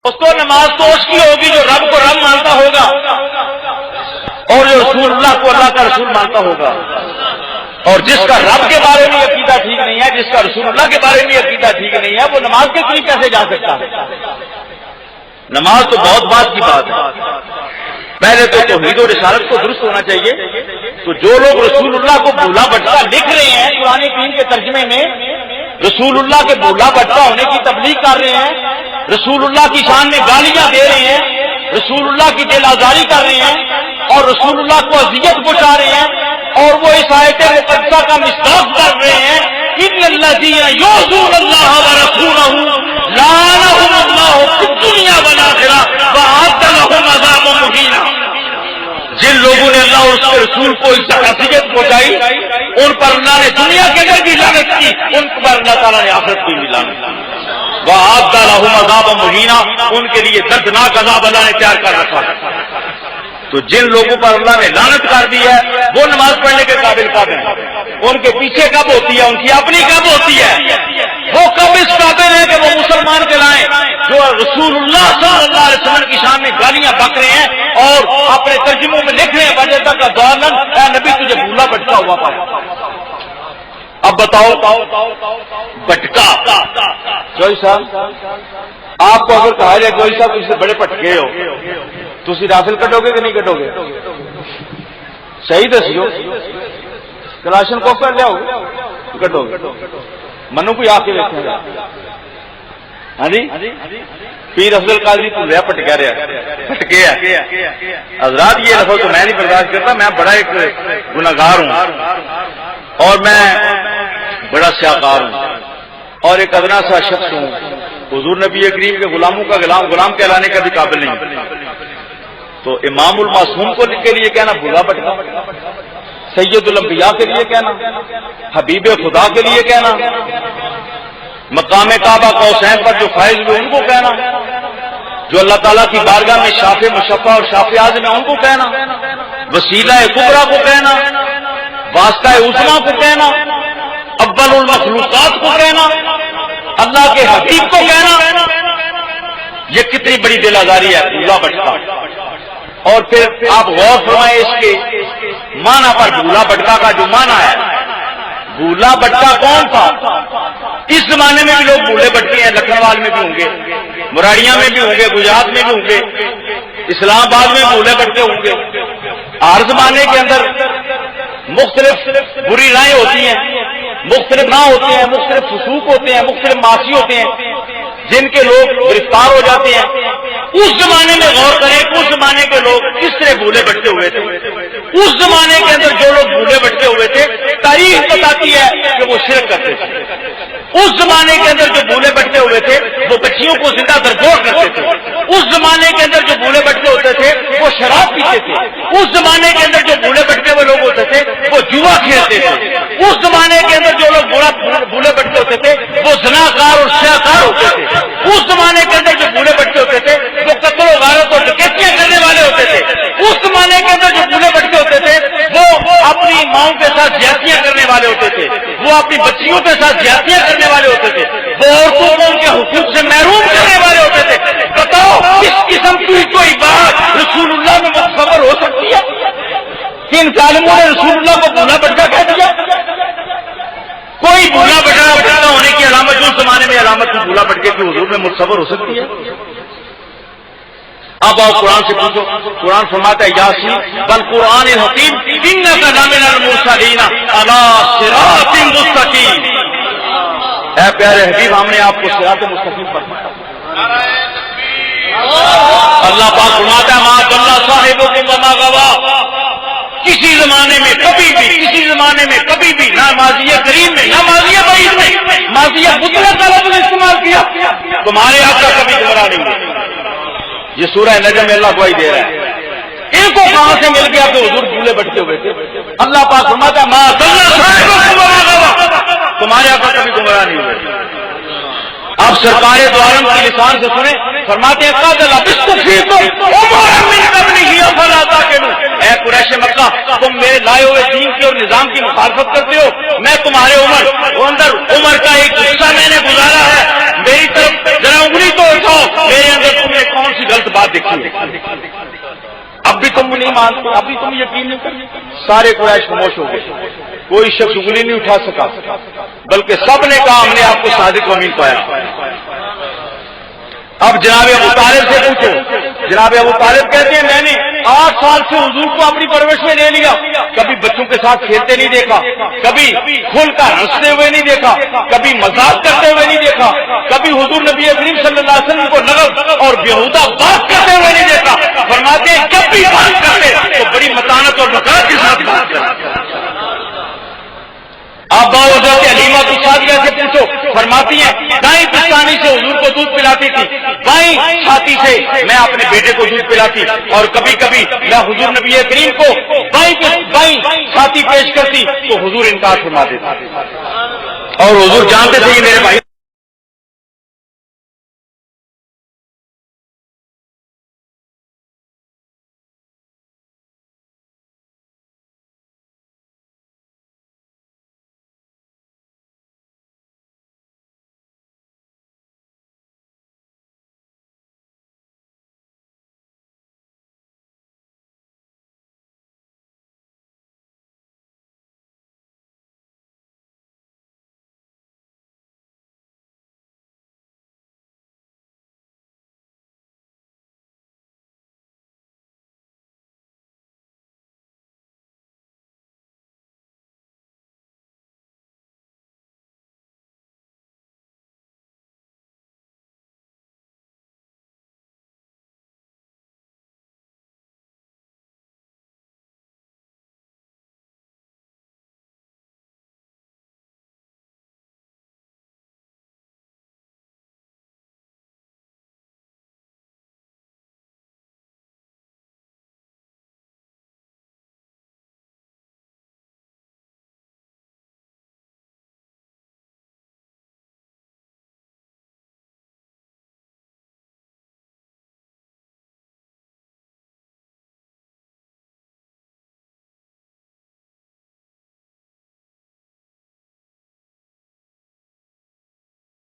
اس کو نماز تو اس کی ہوگی جو رب کو رب مانتا ہوگا اور جو رسول اللہ کو اللہ کا رسول مانتا ہوگا. اور جس کا رب کے بارے میں عقیدہ ٹھیک نہیں ہے، جس کا رسول اللہ کے بارے میں عقیدہ ٹھیک نہیں ہے، وہ نماز کے قریب کیسے جا سکتا ہے؟ نماز تو بہت بات کی بات ہے. پہلے تو توحید و رسالت کو درست ہونا چاہیے. تو جو لوگ رسول اللہ کو بھولا بٹکا لکھ رہے ہیں قرآن کریم کے ترجمے میں، رسول اللہ کے بھولا بٹکا ہونے کی تبلیغ کر رہے ہیں، رسول اللہ کی شان میں گالیاں دے رہے ہیں، رسول اللہ کی دل آزاری کر رہے ہیں اور رسول اللہ کو اذیت پہنچا رہے ہیں، اور وہ اس آیت مقدسہ کا مصداق کر رہے ہیں ان الذین یؤذون اللہ ورسولہ لعنہم اللہ فی الدنیا والآخرہ وأعد لهم عذابا مہینا. جن لوگوں نے اللہ اور اس کے رسول کو اس اذیت پہنچائی ان پر اللہ نے دنیا کے اندر بھی لعنت کی، ان پر اللہ تعالیٰ نے آخرت کی بھی لعنت کی. وأعد لهم عذابا مہینا، ان کے لیے دردناک عذاب اللہ نے تیار کر رکھا. تو جن لوگوں پر اللہ نے لعنت کر دی ہے وہ نماز پڑھنے کے قابل کب ہیں؟ ان کے پیچھے کب ہوتی ہے؟ ان کی اپنی کب ہوتی ہے؟ وہ کب اس قابل ہے کہ وہ مسلمان کہلائیں جو رسول اللہ صلی اللہ علیہ وسلم کی شان میں گالیاں بک رہے ہیں اور اپنے ترجموں میں لکھ رہے ہیں وجہ تک دولن اے نبی تجھے بھولا بٹکا ہوا پایا. اب بتاؤ بٹکا کوئی صاحب آپ کو اگر کہا جائے کوئی صاحب اس سے بڑے پٹکے ہو تو اسی رافل کٹو گے کہ نہیں کٹو گے؟ صحیح دسیو کلاشن کو کر لیاؤ کٹو گے؟ منو کوئی آ کے دیکھیں گا. ہاں جی پیر افضل قادری پھولیا پٹکا رہا پٹکے حضرات. یہ لفظ تو میں نہیں برداشت کرتا. میں بڑا ایک گناہگار ہوں اور میں بڑا سیاکار ہوں اور ایک ادنا سا شخص ہوں. حضور نبی کریم کے غلاموں کا غلام کہلانے کا بھی قابل نہیں. تو امام المعصوم کو کے لیے کہنا بھولا بٹکا، سید الانبیاء کے لیے کہنا، حبیب خدا کے لیے کہنا، مقام کعبہ قوسین پر جو فائز ہوئے ان کو کہنا، جو اللہ تعالیٰ کی بارگاہ میں شافع مشفع اور شافع اعظم ہے ان کو کہنا، وسیلہ کبریٰ کو کہنا، واسطہ عظمیٰ کو کہنا، اول المخلوقات کو کہنا، اللہ کے حبیب کو کہنا. یہ کتنی بڑی دل آزاری ہے بھولا بٹکا. اور پھر آپ غور فرمائیں اس کے معنی پر. بھولا بٹکا کا جو معنی ہے، بھولا بٹکا کون تھا؟ اس زمانے میں بھی لوگ بھولے بٹکے ہیں. لکھنوال میں بھی ہوں گے، مراڑیاں میں بھی ہوں گے، گجرات میں بھی ہوں گے، اسلام آباد میں بھولے بٹکے ہوں گے. ہر زمانے کے اندر مختلف بری رائے ہوتی ہیں، مختلف نہ ہوتے ہیں، مختلف فسوق ہوتے ہیں، مختلف معاصی ہوتے ہیں جن کے لوگ گرفتار ہو جاتے ہیں. اس زمانے میں غور کریں اس زمانے کے لوگ کس طرح بھولے بٹکے ہوئے تھے. اس زمانے کے اندر جو لوگ بھولے بٹکے ہوئے تھے تاریخ بتاتی ہے کہ وہ شرک کرتے تھے. اس زمانے کے اندر جو بھولے بٹکے ہوئے تھے وہ بچیوں کو زندہ درگور کرتے تھے. اس زمانے کے اندر جو بھولے بٹکے ہوتے تھے وہ شراب پیتے تھے. اس زمانے کے اندر جو بھولے بٹکے ہوئے لوگ ہوتے تھے وہ جوا کھیلتے تھے. اس زمانے کے اندر جو لوگ بھولے بٹکے ہوتے تھے وہ زناکار اور سیاکار ہوتے تھے. اس زمانے کے اندر جو بھولے بٹکے ہوتے تھے وہ قتل و غارت اور ڈکیتیاں کرنے والے ہوتے تھے. اس زمانے کے اندر جو بھولے بٹکے ہوتے تھے وہ اپنی ماؤں کے ساتھ زیادتیاں کرنے والے ہوتے تھے. وہ اپنی بچیوں کے ساتھ زیادتیاں کرنے والے ہوتے تھے. وہ عورتوں کو ان کے حقوق سے محروم کرنے والے ہوتے تھے. بتاؤ اس قسم کی کوئی بات رسول اللہ میں متصور ہو سکتی ہے؟ کن ظالموں نے رسول اللہ کو بھولا بٹکا کہہ دیا؟ کوئی بھولا بٹکا ہونے کی علامت جو اس زمانے میں علامت کی بھولا بٹکے کی حضور میں متصور ہو سکتی ہے؟ اب آؤ قرآن سے پوچھو. قرآن فرماتا ہے یاسین والقرآن الحکیم انک لمن المرسلین علی صراط مستقیم. اے پیارے حبیب ہم نے آپ کو صراط مستقیم پر اللہ پاک فرماتا ہے ما ضل صاحبکم وما غوی. کسی زمانے میں کبھی بھی، کسی زمانے میں کبھی بھی نہ ماضی قریب میں نہ ماضی بعید میں ماضی مطلق کا لفظ استعمال کیا تمہارے آقا کبھی گمراہ نہیں ہوئے. یہ سورہ نجم میں اللہ گواہی دے رہا ہے. ان کو کہاں سے مل گیا کہ حضور بھولے بٹکے ہوئے تھے؟ اللہ پاک فرماتا ہے ما ضل صاحبکم وما غوی. تمہارے آقا کبھی گمراہ نہیں ہوئے. آپ سرکار دو عالم کی لسان سے سنیں فرماتے ہیں قد لبثت فیکم عمرا من قبلہ افلا تعقلون. اے قریش مکہ تم میرے لائے ہوئے دین کی اور نظام کی مخالفت کرتے ہو. میں تمہارے عمر کا ایک حصہ میں نے گزارا ہے. میری طرف ذرا انگلی تو اٹھاؤ. میرے اندر تم نے بات دیکھیے، اب بھی تم نہیں مانتے، اب بھی تم یقین نہیں کرتے۔ سارے قریش خاموش ہو گئے، کوئی شخص انگلی نہیں اٹھا سکا، بلکہ سب نے کہا ہم نے آپ کو صادق و امین پایا۔ اب جناب ابو طالب سے پوچھو، جناب ابو طالب کہتے ہیں میں نے 8 سال سے حضور کو اپنی پرورش میں لے لیا، کبھی بچوں کے ساتھ کھیلتے نہیں دیکھا، کبھی کھل کر ہنستے ہوئے نہیں دیکھا، کبھی مذاق کرتے ہوئے نہیں دیکھا، کبھی حضور نبی کریم صلی اللہ علیہ وسلم کو نغز اور بیہودہ بات کرتے ہوئے نہیں دیکھا۔ فرماتے ہیں جب بھی بات کرتے تو بڑی متانت اور وقار کے ساتھ بات کرتے۔ آپ حضرت علیمہ کی شادیہ سے پوچھو، فرماتی ہیں دائیں پستانی سے حضور کو دودھ پلاتی تھی، بائیں چھاتی سے میں اپنے بیٹے کو دودھ پلاتی، اور کبھی کبھی میں حضور نبی کریم کو بائیں چھاتی پیش کرتی تو حضور انکار فرما دیتا، اور حضور جانتے تھے کہ میرے بھائی